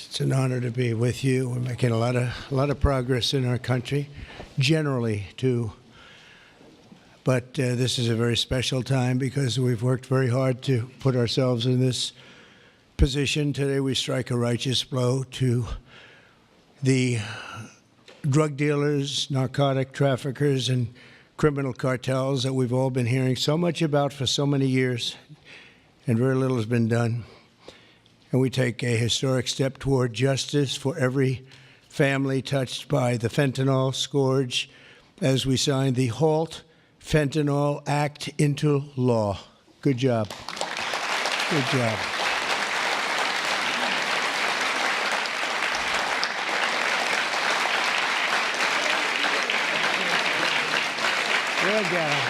It's an honor to be with you. We're making a lot of progress in our country, generally, too. But this is a very special time because we've worked very hard to put ourselves in this position. Today we strike a righteous blow to the drug dealers, narcotic traffickers, and criminal cartels that we've all been hearing so much about for so many years, and very little has been done. And we take a historic step toward justice for every family touched by the fentanyl scourge as we sign the HALT Fentanyl Act into law. Good job. Good job. Good job.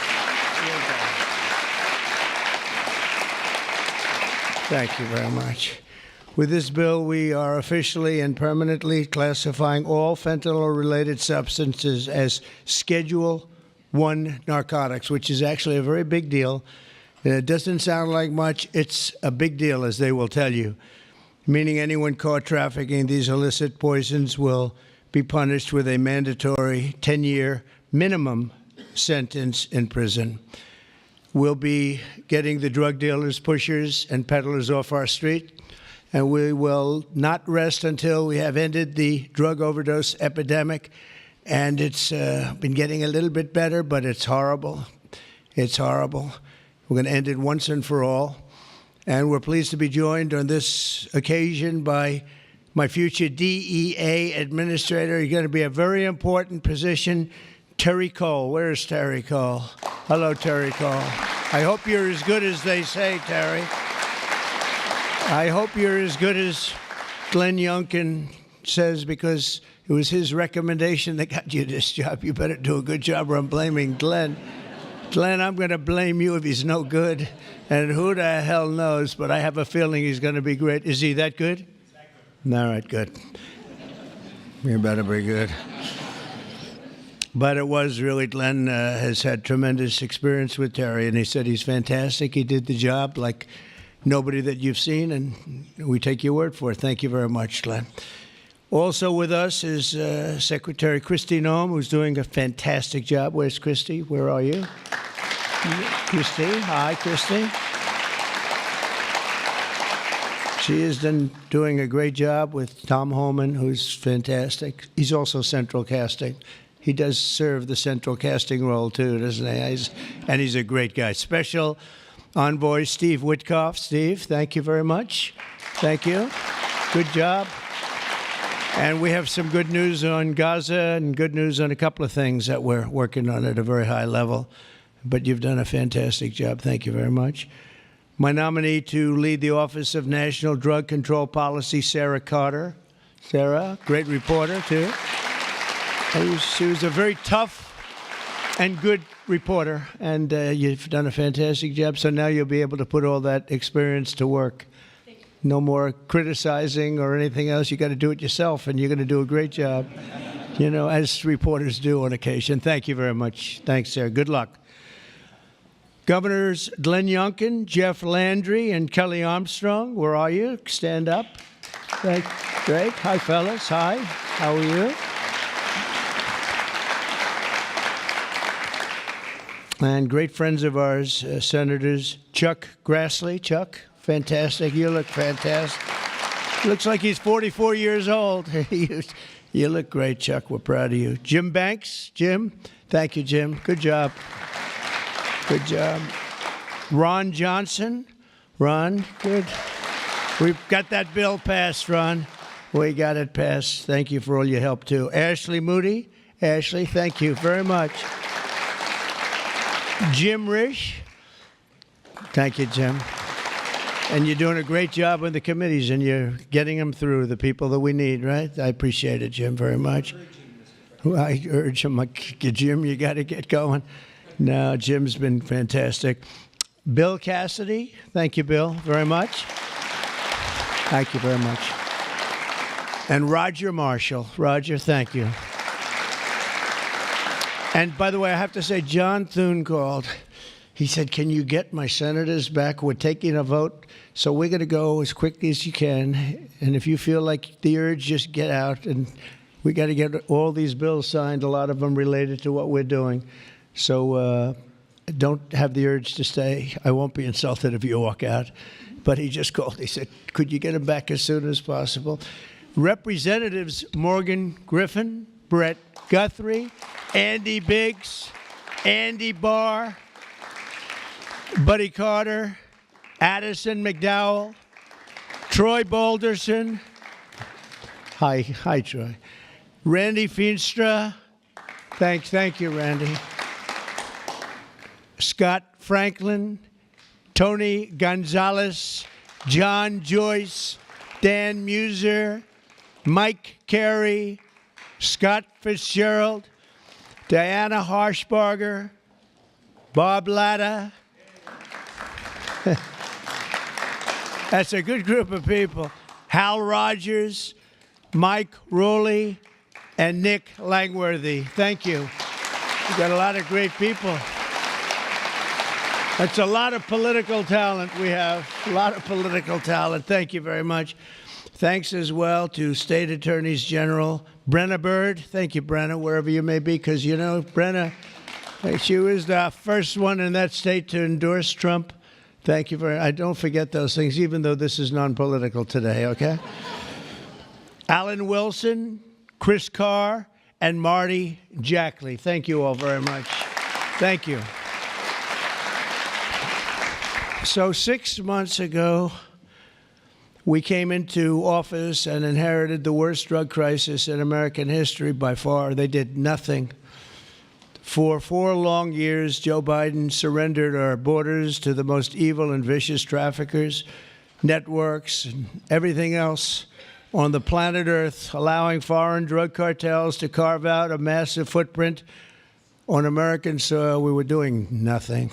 Good job. Thank you very much. With this bill, we are officially and permanently classifying all fentanyl-related substances as Schedule I narcotics, which is actually a very big deal. It doesn't sound like much. It's a big deal, as they will tell you, meaning anyone caught trafficking these illicit poisons will be punished with a mandatory 10-year minimum sentence in prison. We'll be getting the drug dealers, pushers, and peddlers off our street. And we will not rest until we have ended the drug overdose epidemic. And it's been getting a little bit better, but it's horrible. It's horrible. We're going to end it once and for all. And we're pleased to be joined on this occasion by my future DEA administrator. He's going to be a very important position, Terry Cole. Where's Terry Cole? Hello, Terry Cole. I hope you're as good as they say, Terry. I hope you're as good as Glenn Youngkin says, because it was his recommendation that got you this job. You better do a good job or I'm blaming Glenn. Glenn, I'm going to blame you if he's no good. And who the hell knows, but I have a feeling he's going to be great. Is he that good? Exactly. All right, good. You better be good. But it was really, Glenn has had tremendous experience with Terry, and he said he's fantastic. He did the job like nobody that you've seen, and we take your word for it. Thank you very much, Glenn. Also with us is Secretary Kristi Noem, who's doing a fantastic job. Where's Kristi? Where are you? Kristi. Hi, Kristi. She is doing a great job with Tom Homan, who's fantastic. He's also central casting. He does serve the central casting role, too, doesn't he? And he's a great guy. Special Envoy Steve Witkoff. Steve, thank you very much. Thank you. Good job. And we have some good news on Gaza and good news on a couple of things that we're working on at a very high level. But you've done a fantastic job. Thank you very much. My nominee to lead the Office of National Drug Control Policy, Sarah Carter. Sarah, great reporter, too. She was a very tough and good reporter, and you've done a fantastic job. So now you'll be able to put all that experience to work. No more criticizing or anything else. You got to do it yourself, and you're going to do a great job, you know, as reporters do on occasion. Thank you very much. Thanks, Sarah. Good luck. Governors Glenn Youngkin, Jeff Landry, and Kelly Armstrong, where are you? Stand up. Great. Hi, fellas. Hi. How are you? And great friends of ours, Senators Chuck Grassley. Chuck, fantastic. You look fantastic. Looks like he's 44 years old. You look great, Chuck. We're proud of you. Jim Banks. Jim. Thank you, Jim. Good job. Good job. Ron Johnson. Ron, good. We've got that bill passed, Ron. We got it passed. Thank you for all your help, too. Ashley Moody. Ashley, thank you very much. Jim Risch. Thank you, Jim. And you're doing a great job on the committees, and you're getting them through, the people that we need, right? I appreciate it, Jim, very much. I urge him, like, Jim, you got to get going. No, Jim's been fantastic. Bill Cassidy. Thank you, Bill, very much. Thank you very much. And Roger Marshall. Roger, thank you. And by the way, I have to say, John Thune called. He said, can you get my senators back? We're taking a vote, so we're going to go as quickly as you can. And if you feel like the urge, just get out. And we got to get all these bills signed, a lot of them related to what we're doing. So don't have the urge to stay. I won't be insulted if you walk out. But he just called. He said, could you get him back as soon as possible? Representatives Morgan Griffin, Brett Guthrie, Andy Biggs, Andy Barr, Buddy Carter, Addison McDowell, Troy Balderson. Hi, Troy. Randy Feenstra. Thank you, Randy. Scott Franklin, Tony Gonzalez, John Joyce, Dan Muser, Mike Carey, Scott Fitzgerald, Diana Harshbarger, Bob Latta. That's a good group of people. Hal Rogers, Mike Rowley, and Nick Langworthy. Thank you. We've got a lot of great people. That's a lot of political talent we have. A lot of political talent. Thank you very much. Thanks as well to State Attorneys General Brenna Bird. Thank you, Brenna, wherever you may be, because, you know, Brenna, she was the first one in that state to endorse Trump. Thank you very much. I don't forget those things, even though this is non-political today, okay? Alan Wilson, Chris Carr, and Marty Jackley. Thank you all very much. Thank you. So 6 months ago, we came into office and inherited the worst drug crisis in American history by far. They did nothing. For 4 long years, Joe Biden surrendered our borders to the most evil and vicious traffickers, networks, and everything else on the planet Earth, allowing foreign drug cartels to carve out a massive footprint on American soil. We were doing nothing.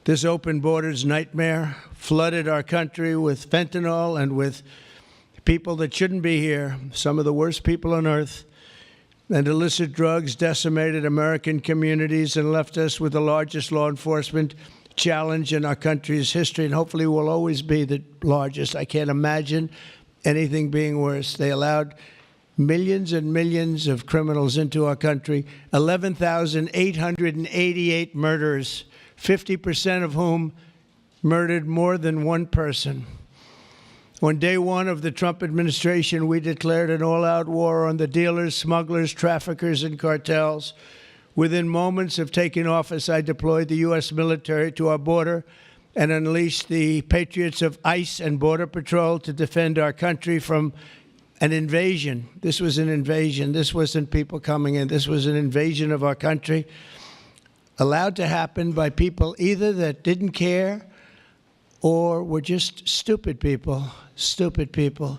This open borders nightmare flooded our country with fentanyl and with people that shouldn't be here, some of the worst people on earth. And illicit drugs decimated American communities and left us with the largest law enforcement challenge in our country's history, and hopefully will always be the largest. I can't imagine anything being worse. They allowed millions and millions of criminals into our country, 11,888 murders, 50% of whom murdered more than one person. On day one of the Trump administration, we declared an all-out war on the dealers, smugglers, traffickers, and cartels. Within moments of taking office, I deployed the U.S. military to our border and unleashed the patriots of ICE and Border Patrol to defend our country from an invasion. This was an invasion. This wasn't people coming in. This was an invasion of our country, allowed to happen by people either that didn't care or were just stupid people. Stupid people.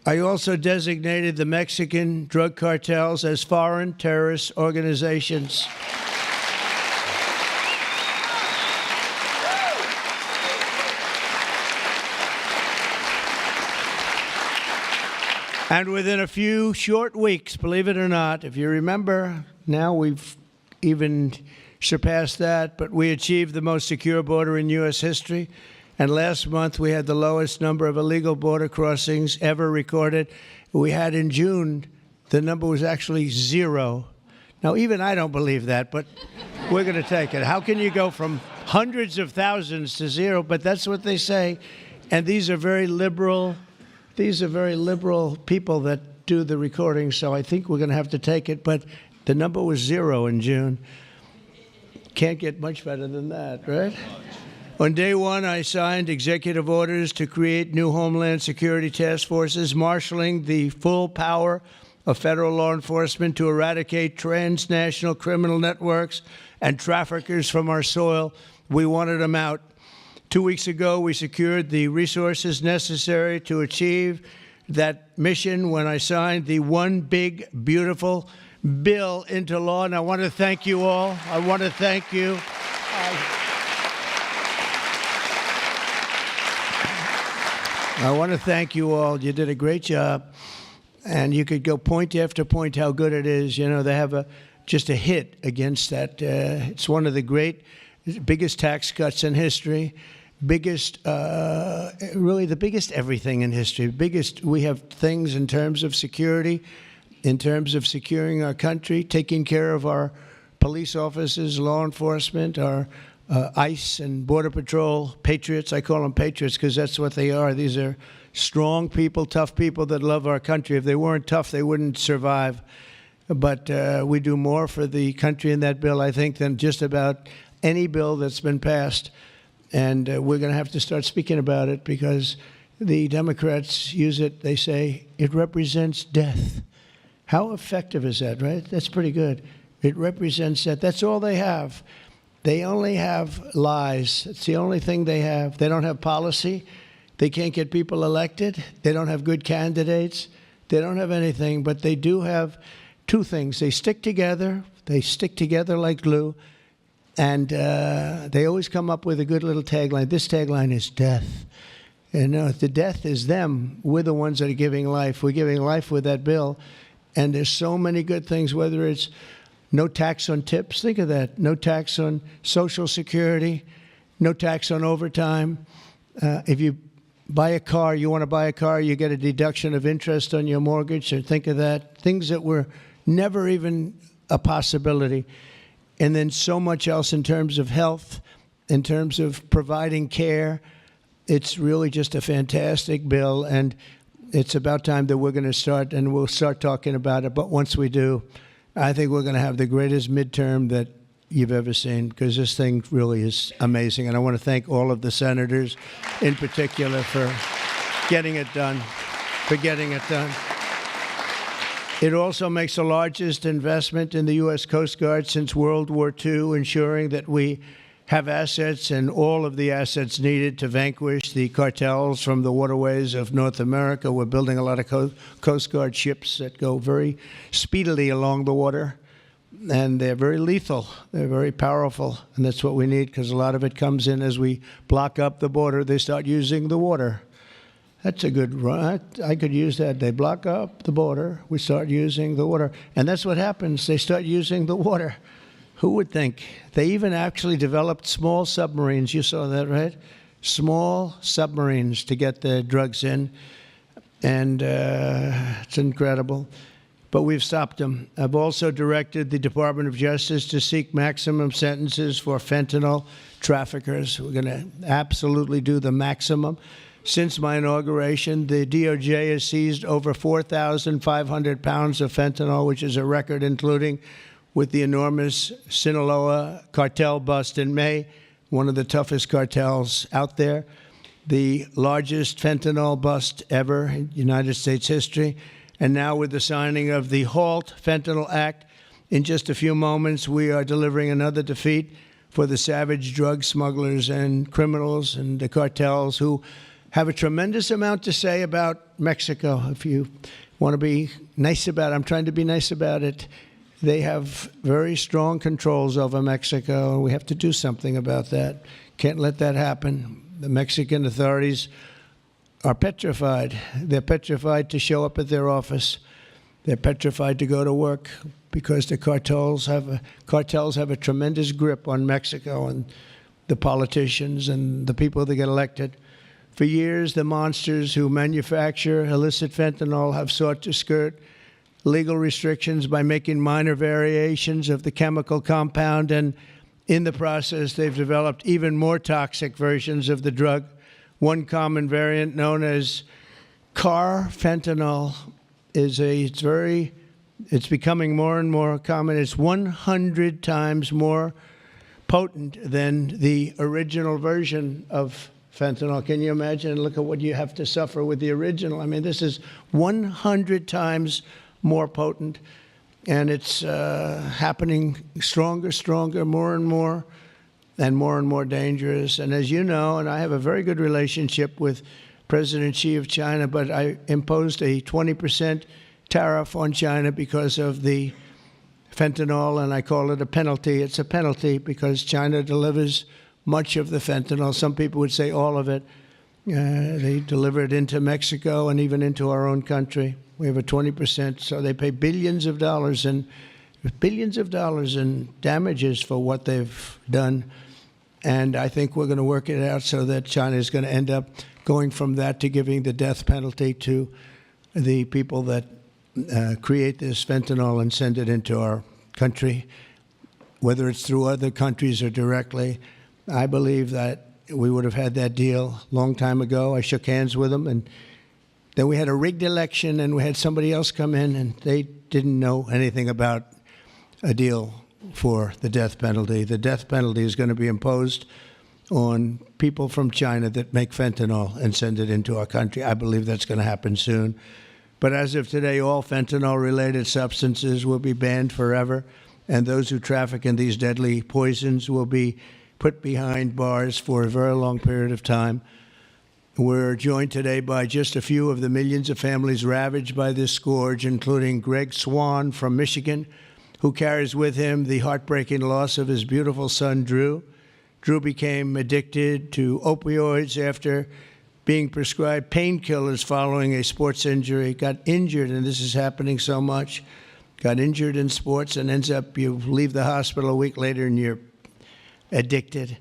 I also designated the Mexican drug cartels as foreign terrorist organizations. And within a few short weeks, believe it or not, if you remember, now we've even surpassed that, but we achieved the most secure border in U.S. history. And last month, we had the lowest number of illegal border crossings ever recorded. We had in June, the number was actually 0. Now, even I don't believe that, but we're going to take it. How can you go from hundreds of thousands to 0? But that's what they say. And these are very liberal people that do the recording, so I think we're going to have to take it. But the number was 0 in June. Can't get much better than that, right? On day one, I signed executive orders to create new Homeland Security task forces, marshaling the full power of federal law enforcement to eradicate transnational criminal networks and traffickers from our soil. We wanted them out. 2 weeks ago, we secured the resources necessary to achieve that mission when I signed the One Big Beautiful Bill into law. And I want to thank you all. I want to thank you. I want to thank you all. You did a great job. And you could go point after point how good it is. You know, they have just a hit against that. It's one of the great biggest tax cuts in history, biggest, really the biggest everything in history. We have things in terms of security, in terms of securing our country, taking care of our police officers, law enforcement, our ICE and Border Patrol patriots. I call them patriots because that's what they are. These are strong people, tough people that love our country. If they weren't tough, they wouldn't survive. But we do more for the country in that bill, I think, than just about any bill that's been passed. And we're going to have to start speaking about it because the Democrats use it. They say it represents death. How effective is that, right? That's pretty good. It represents that. That's all they have. They only have lies. It's the only thing they have. They don't have policy. They can't get people elected. They don't have good candidates. They don't have anything. But they do have two things. They stick together. They stick together like glue. And they always come up with a good little tagline. This tagline is death. And the death is them. We're the ones that are giving life. We're giving life with that bill. And there's so many good things, whether it's no tax on tips. Think of that. No tax on Social Security. No tax on overtime. If you buy a car, you want to buy a car, you get a deduction of interest on your mortgage. So think of that. Things that were never even a possibility. And then so much else in terms of health, in terms of providing care. It's really just a fantastic bill. And it's about time that we're going to start, and we'll start talking about it. But once we do, I think we're going to have the greatest midterm that you've ever seen, because this thing really is amazing. And I want to thank all of the senators in particular for getting it done, It also makes the largest investment in the U.S. Coast Guard since World War II, ensuring that we have assets and all of the assets needed to vanquish the cartels from the waterways of North America. We're building a lot of Coast Guard ships that go very speedily along the water, and they're very lethal. They're very powerful, and that's what we need, because a lot of it comes in as we block up the border. They start using the water. That's a good run. I could use that. They block up the border. We start using the water. And that's what happens. They start using the water. Who would think? They even actually developed small submarines. You saw that, right? Small submarines to get the drugs in. And it's incredible. But we've stopped them. I've also directed the Department of Justice to seek maximum sentences for fentanyl traffickers. We're going to absolutely do the maximum. Since my inauguration, the DOJ has seized over 4,500 pounds of fentanyl, which is a record, including with the enormous Sinaloa cartel bust in May, one of the toughest cartels out there, the largest fentanyl bust ever in United States history. And now with the signing of the HALT Fentanyl Act, in just a few moments, we are delivering another defeat for the savage drug smugglers and criminals and the cartels who have a tremendous amount to say about Mexico. If you want to be nice about it, I'm trying to be nice about it. They have very strong controls over Mexico, and we have to do something about that. Can't let that happen. The Mexican authorities are petrified. They're petrified to show up at their office. They're petrified to go to work because the cartels have a tremendous grip on Mexico and the politicians and the people that get elected. For years, the monsters who manufacture illicit fentanyl have sought to skirt legal restrictions by making minor variations of the chemical compound, and in the process, they've developed even more toxic versions of the drug. One common variant, known as carfentanil, it's becoming more and more common. It's 100 times more potent than the original version of fentanyl. Can you imagine? Look at what you have to suffer with the original. I mean, this is 100 times more potent, and it's happening stronger, more and more dangerous. And as you know, and I have a very good relationship with President Xi of China, but I imposed a 20% tariff on China because of the fentanyl, and I call it a penalty. It's a penalty because China delivers much of the fentanyl. Some people would say all of it. They deliver it into Mexico and even into our own country. We have a 20%, so they pay billions of dollars in damages for what they've done. And I think we're going to work it out so that China is going to end up going from that to giving the death penalty to the people that create this fentanyl and send it into our country, whether it's through other countries or directly. I believe that we would have had that deal a long time ago. I shook hands with them, and then we had a rigged election, and we had somebody else come in, and they didn't know anything about a deal for the death penalty. The death penalty is going to be imposed on people from China that make fentanyl and send it into our country. I believe that's going to happen soon. But as of today, all fentanyl-related substances will be banned forever, and those who traffic in these deadly poisons will be put behind bars for a very long period of time. We're joined today by just a few of the millions of families ravaged by this scourge, including Greg Swan from Michigan, who carries with him the heartbreaking loss of his beautiful son, Drew. Drew became addicted to opioids after being prescribed painkillers following a sports injury, got injured, and this is happening so much, got injured in sports and ends up, you leave the hospital a week later and you're addicted.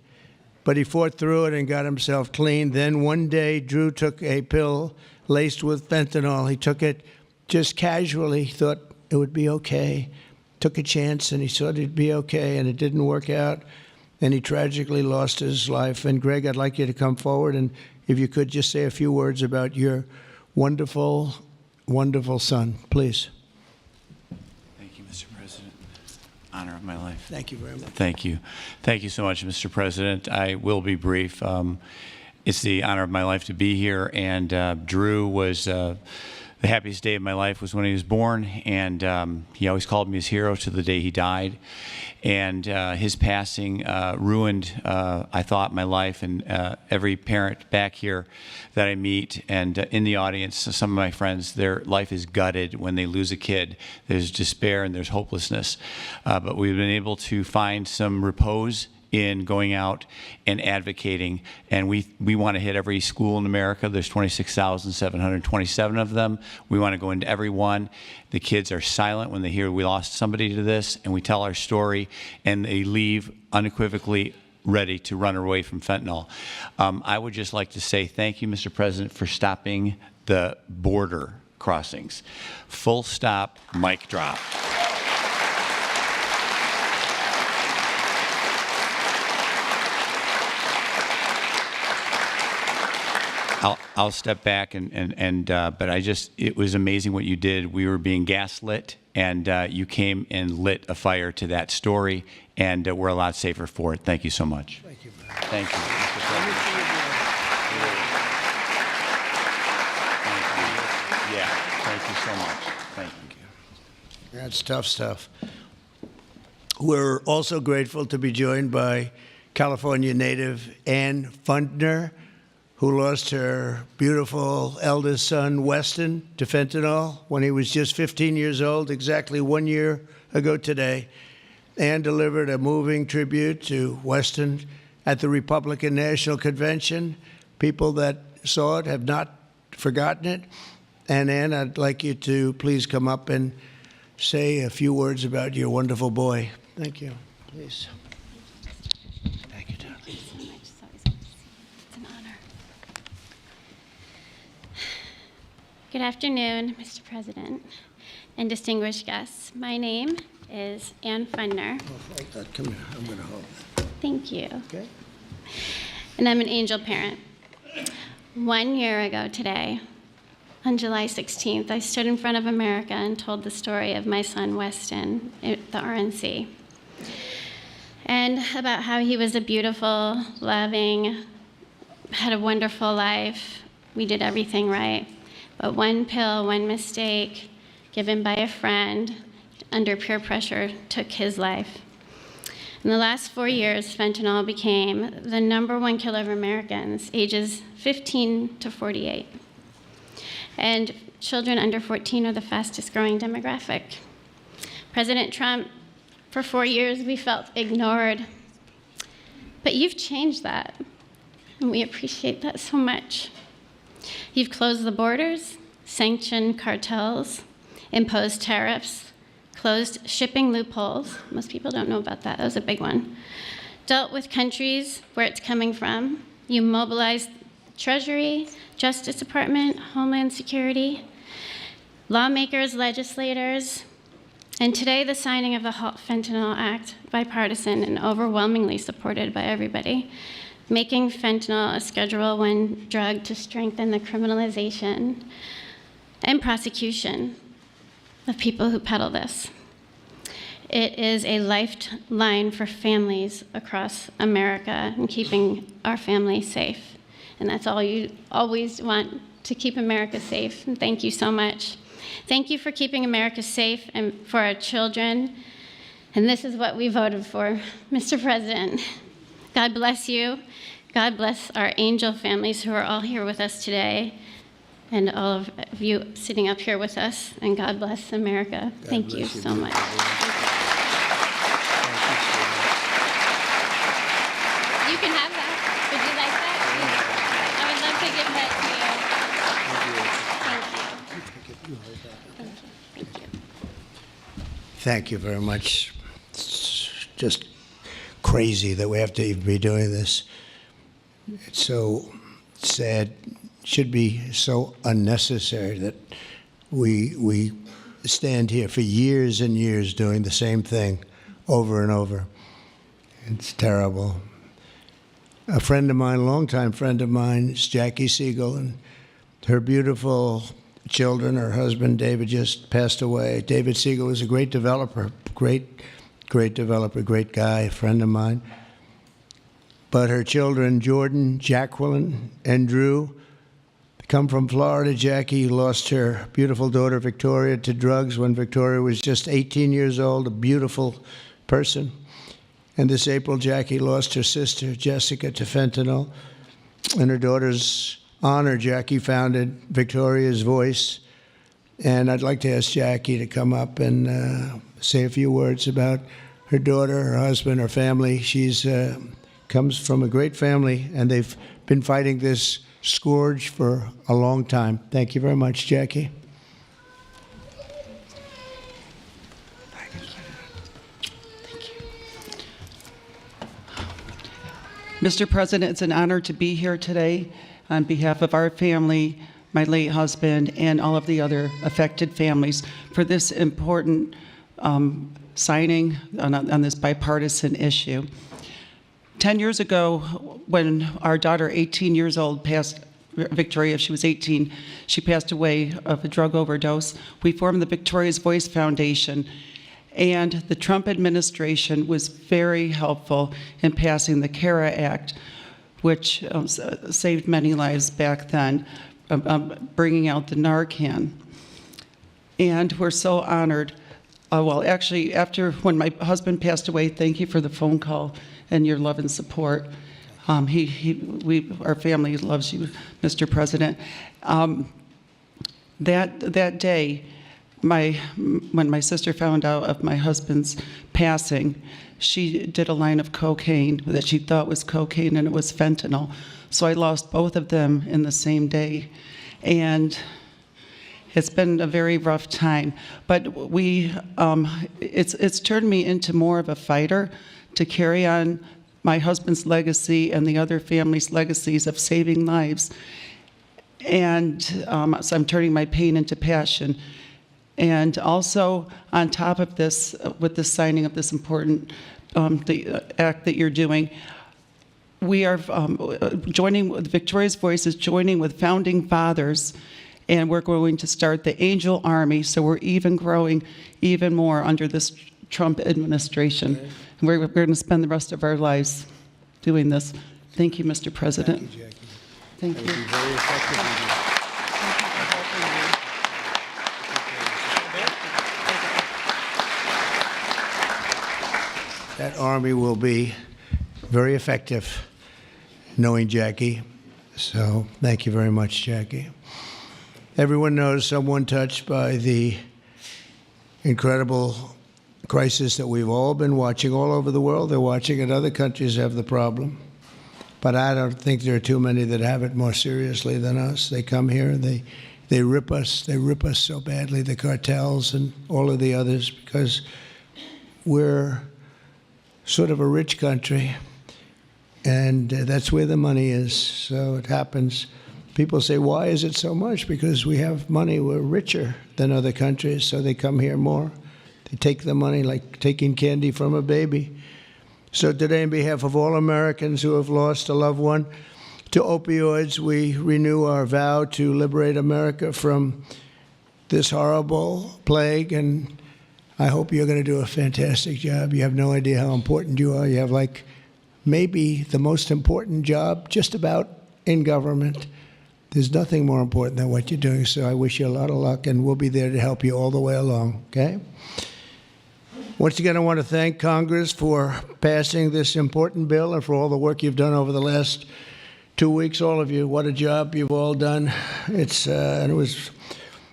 But he fought through it and got himself clean. Then one day, Drew took a pill laced with fentanyl. He took it just casually, thought it would be okay. Took a chance, and he thought it'd be okay, and it didn't work out, and he tragically lost his life. And Greg, I'd like you to come forward, and if you could just say a few words about your wonderful, wonderful son, please. Thank you, Mr. President. Honor of my life. Thank you very much. Thank you. Thank you so much, Mr. President. I will be brief. It's the honor of my life to be here, and Drew was the happiest day of my life was when he was born, and he always called me his hero to the day he died. And his passing ruined, I thought, my life, and every parent back here that I meet and in the audience, some of my friends, their life is gutted when they lose a kid. There's despair and there's hopelessness. But we've been able to find some repose in going out and advocating, and we want to hit every school in America. There's 26,727 of them. We want to go into every one. The kids are silent when they hear we lost somebody to this, and we tell our story, and they leave unequivocally ready to run away from fentanyl. I would just like to say thank you, Mr. President, for stopping the border crossings. Full stop, mic drop. I'll step back but it was amazing what you did. We were being gaslit, and you came and lit a fire to that story, and we're a lot safer for it. Thank you so much. Thank you. Thank you, Mr. President. Thank you. Yeah, thank you so much. Thank you. That's tough stuff. We're also grateful to be joined by California native Ann Fundner, who lost her beautiful eldest son, Weston, to fentanyl when he was just 15 years old, exactly 1 year ago today. Ann delivered a moving tribute to Weston at the Republican National Convention. People that saw it have not forgotten it. And Ann, I'd like you to please come up and say a few words about your wonderful boy. Thank you. Please. Thank you, darling. Thank you so much. It's an honor. Good afternoon, Mr. President and distinguished guests. My name is Ann Fundner. Oh, hold that. Come here. I'm going to hold it. Thank you. Okay. And I'm an angel parent. 1 year ago today, on July 16th, I stood in front of America and told the story of my son, Weston, at the RNC. And about how he was a beautiful, loving, had a wonderful life. We did everything right. But one pill, one mistake, given by a friend under peer pressure, took his life. In the last 4 years, fentanyl became the #1 killer of Americans, ages 15 to 48. And children under 14 are the fastest growing demographic. President Trump, for 4 years, we felt ignored. But you've changed that, and we appreciate that so much. You've closed the borders, sanctioned cartels, imposed tariffs, closed shipping loopholes. Most people don't know about that. That was a big one. dealt with countries where it's coming from. You mobilized Treasury, Justice Department, Homeland Security, lawmakers, legislators, and today the signing of the HALT Fentanyl Act, bipartisan and overwhelmingly supported by everybody, making fentanyl a Schedule I drug to strengthen the criminalization and prosecution of people who peddle this. It is a lifeline for families across America and keeping our families safe. And that's all you always want, to keep America safe. And thank you so much. Thank you for keeping America safe and for our children. And this is what we voted for, Mr. President. God bless you. God bless our angel families who are all here with us today, and all of you sitting up here with us. And God bless America. Thank you so much. You can have that. Would you like that? I would love to give that to you. Thank you. Thank you very much. It's just crazy that we have to even be doing this. It's so sad. It should be so unnecessary that we stand here for years and years doing the same thing over and over. It's terrible. A friend of mine, a longtime friend of mine, is Jackie Siegel, and her beautiful children, her husband, David, just passed away. David Siegel was a great developer, great developer, great guy, a friend of mine. But her children, Jordan, Jacqueline, and Drew, come from Florida. Jackie lost her beautiful daughter, Victoria, to drugs when Victoria was just 18 years old, a beautiful person. And this April, Jackie lost her sister, Jessica, to fentanyl. In her daughter's honor, Jackie founded Victoria's Voice. And I'd like to ask Jackie to come up and say a few words about her daughter, her husband, her family. She's comes from a great family, and they've been fighting this scourge for a long time. Thank you very much, Jackie. Mr. President, it's an honor to be here today on behalf of our family, my late husband, and all of the other affected families for this important signing on this bipartisan issue. 10 years ago, when our daughter, 18 years old, Victoria, she was 18, she passed away of a drug overdose. We formed the Victoria's Voice Foundation, and the Trump administration was very helpful in passing the CARE Act, which saved many lives back then, bringing out the Narcan. And we're so honored. Well, actually, when my husband passed away, thank you for the phone call and your love and support. Our family loves you, Mr. President. That day, when my sister found out of my husband's passing, she did a line of cocaine that she thought was cocaine, and it was fentanyl. So I lost both of them in the same day. And it's been a very rough time. But it's turned me into more of a fighter to carry on my husband's legacy and the other families' legacies of saving lives. And so I'm turning my pain into passion. And also, on top of this, with the signing of this important the act that you're doing, we are joining with Victoria's Voice is joining with founding fathers, and we're going to start the Angel Army. So we're even growing even more under this Trump administration. Okay. And we're going to spend the rest of our lives doing this. Thank you, Mr. President. Thank you, Jackie. Thank you. Very effective. That army will be very effective, knowing Jackie. So thank you very much, Jackie. Everyone knows someone touched by the incredible crisis that we've all been watching all over the world. They're watching it. Other countries have the problem. But I don't think there are too many that have it more seriously than us. They come here and they rip us. They rip us so badly, the cartels and all of the others, because we're sort of a rich country, And that's where the money is. So it happens. People say, why is it so much? Because we have money. We're richer than other countries, so they come here more. They take the money like taking candy from a baby. So today, on behalf of all Americans who have lost a loved one to opioids, we renew our vow to liberate America from this horrible plague. And I hope you're going to do a fantastic job. You have no idea how important you are. You have like maybe the most important job just about in government. There's nothing more important than what you're doing, so I wish you a lot of luck, and we'll be there to help you all the way along, okay? Once again, I want to thank Congress for passing this important bill and for all the work you've done over the last 2 weeks, all of you. What a job you've all done. And it was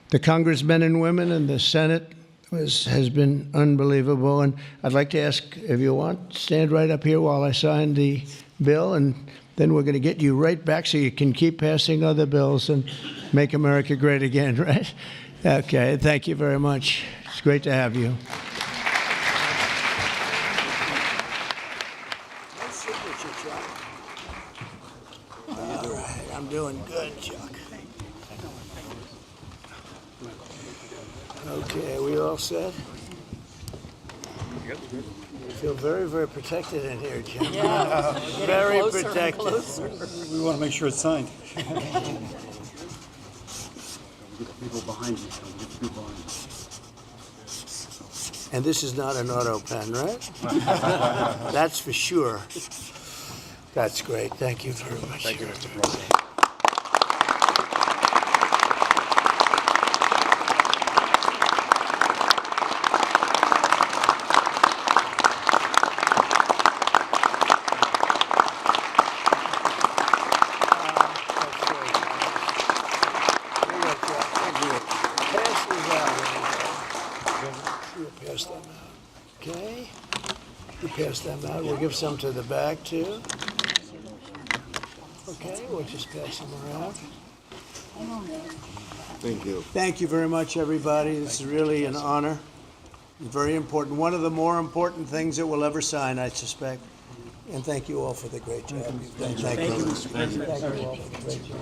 the congressmen and women and the Senate has been unbelievable. And I'd like to ask, if you want, stand right up here while I sign the bill, and then we're going to get you right back so you can keep passing other bills and make America great again, right? Okay, thank you very much. It's great to have you. Nice signature, Chuck. All right, I'm doing good, Chuck. Okay, we all set? I feel very, very protected in here, Jim. Yeah, Very closer and protected. closer. We want to make sure it's signed. Get the people behind you. Get the people behind you. And this is not an auto pen, right? That's for sure. That's great. Thank you very much. Thank you, Mr. President. Pass them out. Okay? You pass them out. We'll give some to the back, too. Okay, we'll just pass them around. Thank you. Thank you very much, everybody. This is really an honor. Very important. One of the more important things that we'll ever sign, I suspect. And thank you all for the great job you've done. Thank you, Mr. President. Thank you all for the great job.